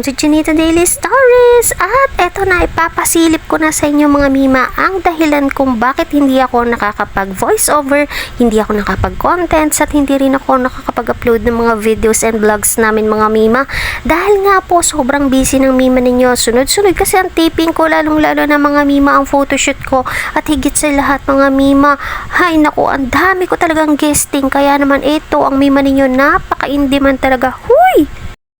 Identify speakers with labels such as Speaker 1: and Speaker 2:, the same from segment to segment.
Speaker 1: to Chinita Daily Stories. At eto na, ipapasilip ko na sa inyo mga mima ang dahilan kung bakit hindi ako nakakapag voice over, hindi ako nakapag contents at hindi rin ako nakakapag-upload ng mga videos and vlogs namin mga mima. Dahil nga po sobrang busy ng mima ninyo. Sunod-sunod kasi ang taping ko, lalong-lalo na mga mima ang photoshoot ko. At higit sa lahat mga mima, hay naku, ang dami ko talagang guesting. Kaya naman ito ang mima ninyo, napaka-indie man talaga. Huy!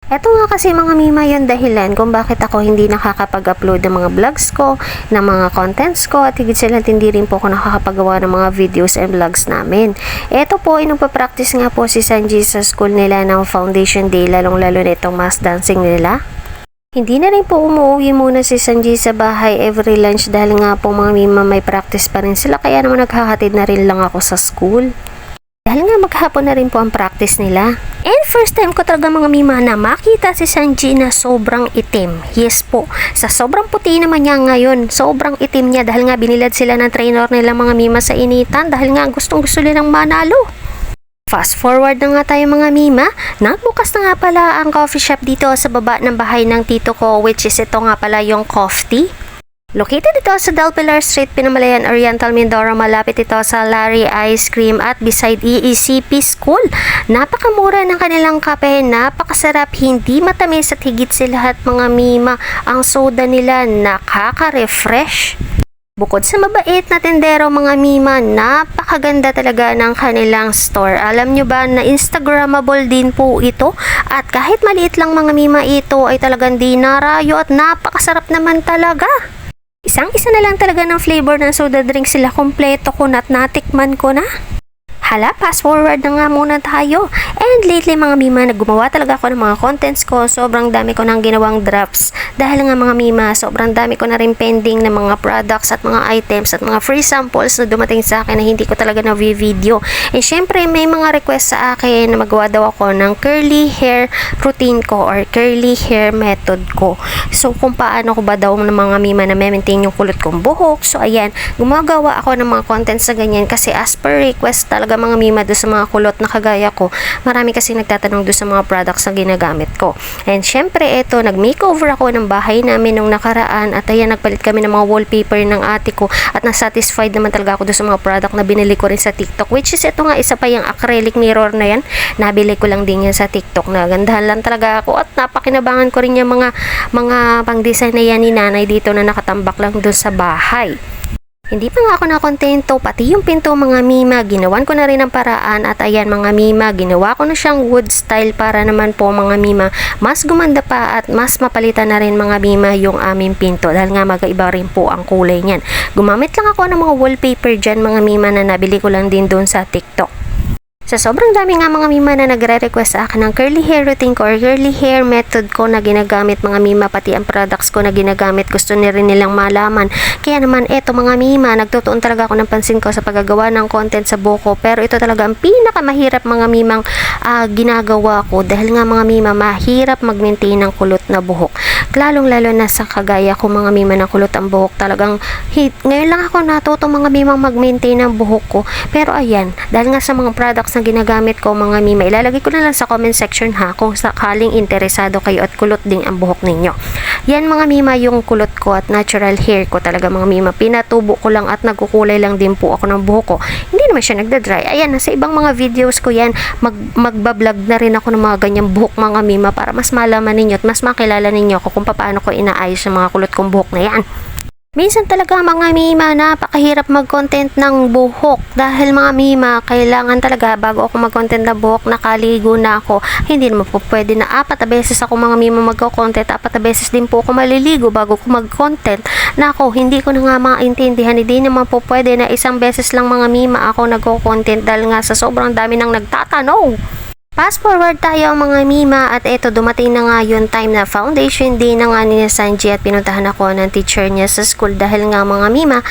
Speaker 1: Eto nga kasi mga mima yung dahilan kung bakit ako hindi nakakapag-upload ng mga vlogs ko, ng mga contents ko, at higit sa lahat hindi rin po ako nakakapagawa ng mga videos and vlogs namin. Eto po, nagpa-practice nga po si Sanji sa school nila ng foundation day, lalong-lalo na itong mass dancing nila. Hindi na rin po umuwi muna si Sanji sa bahay every lunch dahil nga po mga mima may practice pa rin sila, kaya naman naghahatid na rin lang ako sa school. Dahil nga maghapon na rin po ang practice nila. And first time ko talaga mga mima na makita si Sanji na sobrang itim. Yes po, sa sobrang puti naman niya ngayon, sobrang itim niya dahil nga binilad sila ng trainer nila mga mima sa initan dahil nga gustong gusto nilang manalo. Fast forward na nga tayo mga mima, nagbukas na nga pala ang coffee shop dito sa baba ng bahay ng tito ko, which is ito nga pala yung Coffee. Located ito sa Del Pilar Street, Pinamalayan, Oriental, Mindoro. Malapit ito sa Larry Ice Cream at beside EECP School. Napakamura ng kanilang kape, napakasarap, hindi matamis at higit sa lahat mga mima, ang soda nila nakaka-refresh. Bukod sa mabait na tendero mga mima, napakaganda talaga ng kanilang store. Alam nyo ba na Instagrammable din po ito? At kahit maliit lang mga mima ito ay talagang di narayo at napakasarap naman talaga. Isang-isa na lang talaga ng flavor ng soda drink sila, kompleto ko na at natikman ko na. Hala, fast forward na nga muna tayo. And lately mga mima, naggumawa talaga ako ng mga contents ko. Sobrang dami ko nang ginawang drafts. Dahil nga mga mima, sobrang dami ko na rin pending ng mga products at mga items at mga free samples na dumating sa akin na hindi ko talaga na-video. And syempre, may mga request sa akin na magawa daw ako ng curly hair routine ko or curly hair method ko. So, kung paano ko ba daw ng mga mima na maintain yung kulot kong buhok. So, ayan, gumagawa ako ng mga contents na ganyan kasi as per request talaga mga mima doon sa mga kulot na kagaya ko. Marami kasi nagtatanong doon sa mga products na ginagamit ko. And syempre ito, nag-makeover ako ng bahay namin nung nakaraan at ayan, nagpalit kami ng mga wallpaper ng ate ko at nasatisfied naman talaga ako doon sa mga product na binili ko rin sa TikTok, which is ito nga, isa pa yung acrylic mirror na yan. Nabili ko lang din yan sa TikTok, na gandahan lang talaga ako at napakinabangan ko rin yung mga pang-design na yan ni nanay dito na nakatambak lang doon sa bahay. Hindi pa nga ako nakontento, pati yung pinto mga mima, ginawan ko na rin ang paraan at ayan mga mima, ginawa ko na siyang wood style para naman po mga mima, mas gumanda pa at mas mapalitan na rin mga mima yung aming pinto dahil nga magkaiba rin po ang kulay niyan. Gumamit lang ako ng mga wallpaper dyan mga mima na nabili ko lang din doon sa TikTok. Sa sobrang dami nga mga mima na nagre-request sa akin ng curly hair routine ko or curly hair method ko na ginagamit mga mima, pati ang products ko na ginagamit, gusto rin nilang malaman. Kaya naman eto mga mima, nagtutuon talaga ako ng pansin ko sa paggagawa ng content sa buko, pero ito talaga ang pinakamahirap mga mimang ginagawa ko dahil nga mga mima, mahirap mag-maintain ng kulot na buhok. Lalong-lalo na sa kagaya ko mga mima na kulot ang buhok, talagang ngayon lang ako natuto mga mimang mag-maintain ng buhok ko. Pero ayan, dahil nga sa mga products na ginagamit ko mga mima, ilalagay ko na lang sa comment section ha kung sakaling interesado kayo at kulot din ang buhok ninyo. Yan mga mima yung kulot ko at natural hair ko talaga mga mima, pinatubo ko lang at nagkukulay lang din po ako ng buhok ko, hindi naman siya nagda-dry. Ayan, nasa ibang mga videos ko yan, magbablog na rin ako ng mga ganyang buhok mga mima para mas malaman ninyo at mas makilala ninyo ako kung paano ko inaayos yung mga kulot kong buhok na yan. Minsan talaga mga mima, napakahirap mag-content ng buhok dahil mga mima, kailangan talaga bago ako mag-content ng buhok, nakaligo na ako. Hindi naman po pwede na 4 beses ako mga mima mag-content, 4 beses din po ako maliligo bago ko mag-content. Nako, hindi ko na nga maintindihan, hindi naman po pwede na 1 beses lang mga mima ako nag-content dahil nga sa sobrang dami nang nagtatanong. Fast forward tayo mga mima at eto, dumating na nga yung time na foundation day na nga ni Sanji at pinuntahan ako ng teacher niya sa school dahil nga mga mima,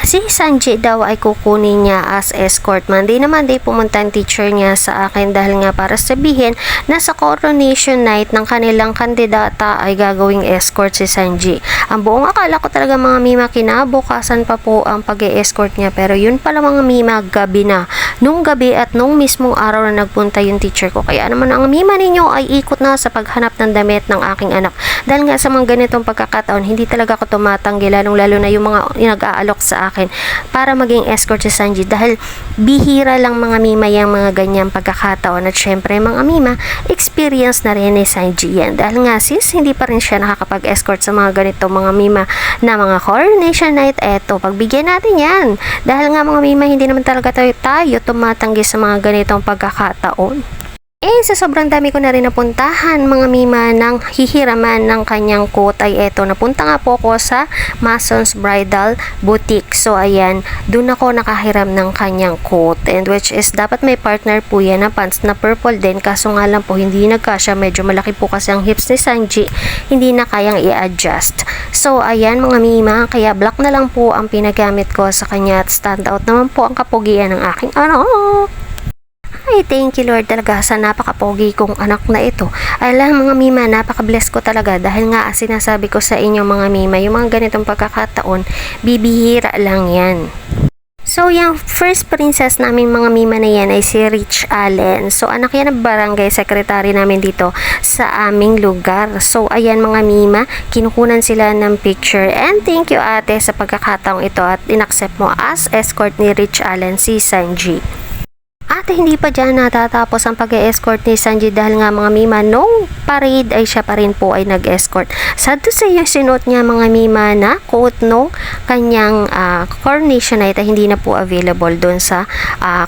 Speaker 1: si Sanji daw ay kukunin niya as escort. Monday na Monday pumunta ang teacher niya sa akin dahil nga para sabihin na sa coronation night ng kanilang kandidata ay gagawing escort si Sanji. Ang buong akala ko talaga mga mima, kinabukasan pa po ang pag-e-escort niya, pero yun pala mga mima, gabi na. nung gabi at nung mismong araw na nagpunta yung teacher ko. Kaya naman ang mima ninyo ay ikot na sa paghanap ng damit ng aking anak. Dahil nga sa mga ganitong pagkakataon, hindi talaga ako tumatanggi, lalong lalo na yung mga nag-aalok sa akin para maging escort si Sanji. Dahil bihira lang mga mima yung mga ganyang pagkakataon. At syempre mga mima, experience na rin ni Sanji yan. Dahil nga sis, hindi pa rin siya nakakapag-escort sa mga ganito mga mima na mga coronation night. Eto, pagbigyan natin yan. Dahil nga mga mima, hindi naman talaga tayo tumatanggi sa mga ganitong pagkakataon. Sa sobrang dami ko na rin napuntahan mga mima ng hihiraman ng kanyang coat ay eto, napunta nga po ako sa Mason's Bridal Boutique. So ayan, dun ako nakahiram ng kanyang coat, and which is dapat may partner po yan na pants na purple din, kaso nga lang po hindi nagkasya, medyo malaki po kasi ang hips ni Sanji, hindi na kayang i-adjust. So ayan mga mima, kaya black na lang po ang pinagamit ko sa kanya at stand out naman po ang kapugian ng aking anak. Ay, thank you Lord talaga sa napakapogi kong anak na ito. Alam mga mima, napaka-bless ko talaga dahil nga sinasabi ko sa inyo mga mima, yung mga ganitong pagkakataon, bibihira lang yan. So, yung first princess namin mga mima na yan ay si Rich Allen. So, anak yan ng barangay secretary namin dito sa aming lugar. So, ayan mga mima, kinukunan sila ng picture. And thank you ate sa pagkakataong ito at inaccept mo as escort ni Rich Allen si Sanji. At hindi pa dyan natatapos ang pag-escort ni Sanji dahil nga mga mima, nung parade ay siya pa rin po ay nag-escort. Sad to say, yung sinuot niya mga mima na coat nung kanyang coronation night ay hindi na po available doon sa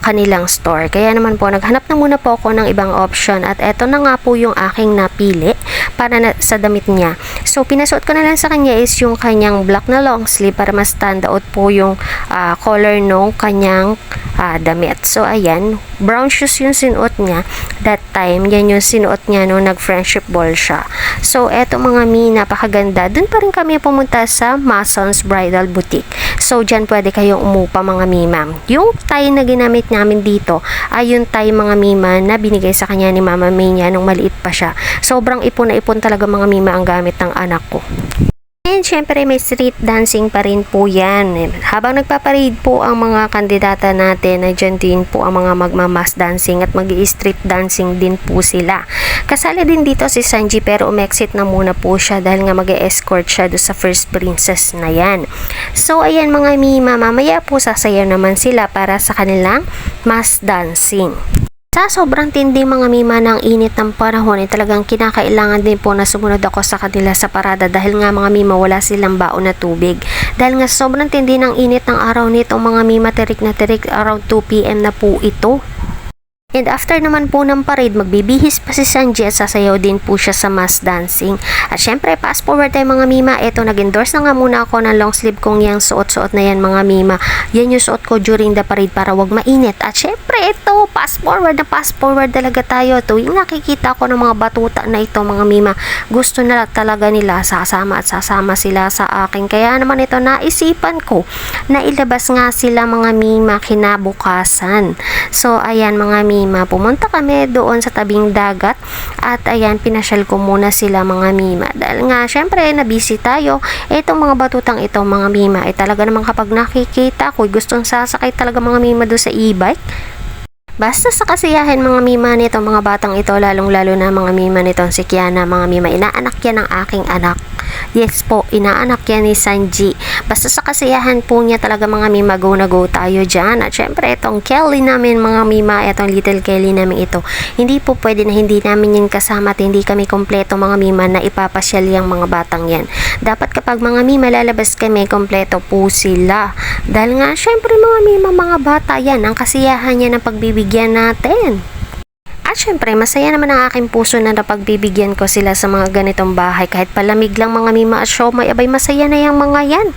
Speaker 1: kanilang store. Kaya naman po, naghanap na muna po ako ng ibang option at eto na nga po yung aking napili para sa damit niya. So, pinasuot ko na lang sa kanya is yung kanyang black na long sleeve para mas stand out po yung color nung kanyang damit. So, ayan, brown shoes yung sinuot niya that time. Yan yung sinuot niya nung nag-friendship ball siya. So, eto mga mi, napakaganda. Doon pa rin kami pumunta sa Mason's Bridal Boutique. So, dyan pwede kayong umupa mga mima. Yung tie na ginamit namin dito ay yung tie mga mima na binigay sa kanya ni Mama May niya nung maliit pa siya. Sobrang ipon na ipon talaga mga mima ang gamit ng anak ko. And syempre may street dancing pa rin po yan. Habang nagpaparade po ang mga kandidata natin, ay dyan din po ang mga magmamas dancing at mag-i-street dancing din po sila. Kasali din dito si Sanji pero umexit na muna po siya dahil nga mag-escort siya do sa first princess na yan. So ayan mga mima, mamaya po sasayaw naman sila para sa kanilang mass dancing. Sa sobrang tindi mga mima ng init ng panahon ay talagang kinakailangan din po na sumunod ako sa kanila sa parada dahil nga mga mima wala silang baon na tubig. Dahil nga sobrang tindi ng init ng araw nito mga mima, tirik na tirik, around 2 PM na po ito. And after naman po ng parade, magbibihis pa si Sanji at sasayaw din po siya sa mass dancing. At syempre, fast forward tayo mga mima. Eto, nag-endorse na nga muna ako ng long sleeve kong yung suot-suot na yan mga mima. Yan yung suot ko during the parade para wag mainit. At syempre, ito, fast forward talaga tayo. Tuwing nakikita ko ng mga batuta na ito mga mima, gusto na talaga nila sasama sila sa akin. Kaya naman ito, naisipan ko na ilabas nga sila mga mima kinabukasan. So, ayan mga mima, pumunta kami doon sa tabing dagat at ayan, pinasyal ko muna sila mga mima dahil nga syempre nabisi tayo. Itong mga batutang ito mga mima ay talaga namang kapag nakikita ko gustong sasakay talaga mga mima doon sa e-bike. Basta sa kasiyahan mga mima nito mga batang ito, lalong lalo na mga mima nitong si Kiana mga mima, inaanak yan ng aking anak. Yes po, inaanak yan ni Sanji. Basta sa kasiyahan po niya talaga mga mima, go na go tayo dyan. At syempre itong Kelly namin mga mima, itong little Kelly namin ito, hindi po pwede na hindi namin yung kasama at hindi kami kompleto mga mima na ipapasyal yung mga batang yan. Dapat kapag mga mima lalabas kami, kompleto po sila. Dahil nga syempre mga mima, mga bata yan, ang kasiyahan niya ng pagbibigyan natin. At syempre, masaya naman ang aking puso na napagbibigyan ko sila sa mga ganitong bahay. Kahit palamig lang mga mima at siomay, abay masaya na yung mga yan.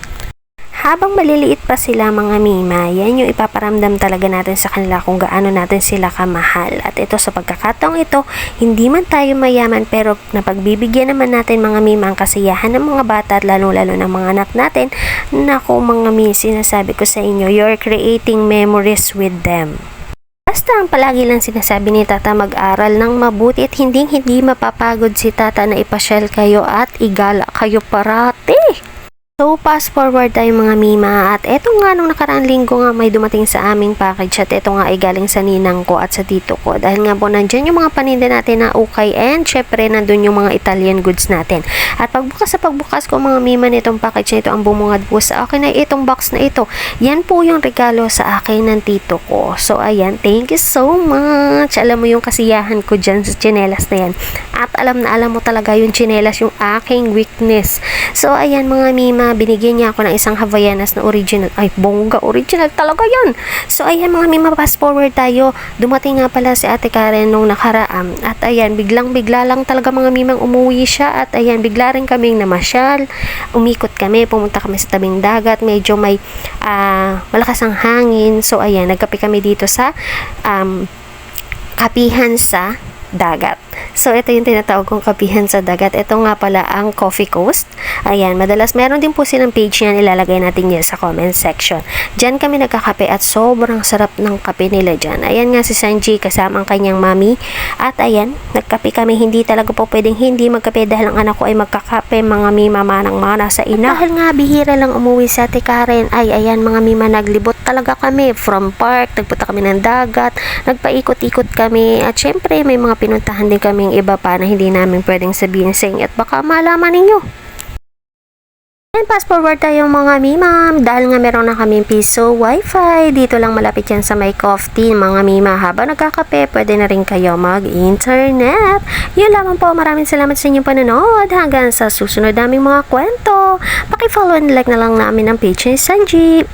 Speaker 1: Habang maliliit pa sila mga mima, yan yung ipaparamdam talaga natin sa kanila kung gaano natin sila kamahal. At ito sa pagkakataong ito, hindi man tayo mayaman pero napagbibigyan naman natin mga mima ang kasiyahan ng mga bata at lalo-lalo ng mga anak natin. Naku mga mima, sinasabi ko sa inyo, you're creating memories with them. Basta ang palagi lang sinasabi ni tata, mag-aral ng mabuti at hindi mapapagod si tata na ipasyal kayo at igala kayo parati. So, fast forward tayo mga mima at eto nga nung nakaraang linggo nga may dumating sa aming package at eto nga ay galing sa ninang ko at sa tito ko dahil nga po nandyan yung mga paninda natin na ukay and syempre nandun yung mga Italian goods natin at pagbukas ko mga mima nitong package na ito ang bumungad po sa akin ay itong box na ito, yan po yung regalo sa akin ng tito ko. So ayan, thank you so much, alam mo yung kasiyahan ko dyan sa tsinelas na yan at alam mo talaga yung tsinelas yung aking weakness. So ayan mga mima, binigyan niya ako ng isang Havaianas na original. Ay, bongga, original talaga yan. So, ayan mga mima, fast forward tayo. Dumating nga pala si Ate Karen nung nakaraan. At ayan, biglang-bigla lang talaga mga mimang umuwi siya. At ayan, bigla rin kaming namasyal. Umikot kami, pumunta kami sa tabing dagat. Medyo may malakas ang hangin. So, ayan, nagkape kami dito sa kapihan sa dagat. So, ito yung tinatawag kong kapihan sa dagat. Ito nga pala ang Coffee Coast. Ayan, madalas meron din po silang page niyan. Ilalagay natin yan sa comment section. Diyan kami nagkakape at sobrang sarap ng kape nila dyan. Ayan nga si Sanji kasama ang kanyang mami. At ayan, nagkape kami. Hindi talaga po pwedeng hindi magkape dahil ang anak ko ay magkakape. Mga mima manang mana sa ina. At dahil nga bihira lang umuwi sa Ate Karen, ay ayan mga mima, naglibot talaga kami from park. Nagpunta kami ng dagat. Nagpaikot-ikot kami. At syempre, may mga pinuntahan din kaming iba pa na hindi namin pwedeng sabihin sa inyo at baka malaman ninyo. And fast forward tayo mga mima, dahil nga meron na kaming piso wifi, dito lang malapit yan sa may coffee mga mima. Habang nagkakape, pwede na rin kayo mag-internet. Yun lamang po, maraming salamat sa inyong panonood. Hanggang sa susunod naming mga kwento, paki-follow and like na lang namin ang page ni Sanji.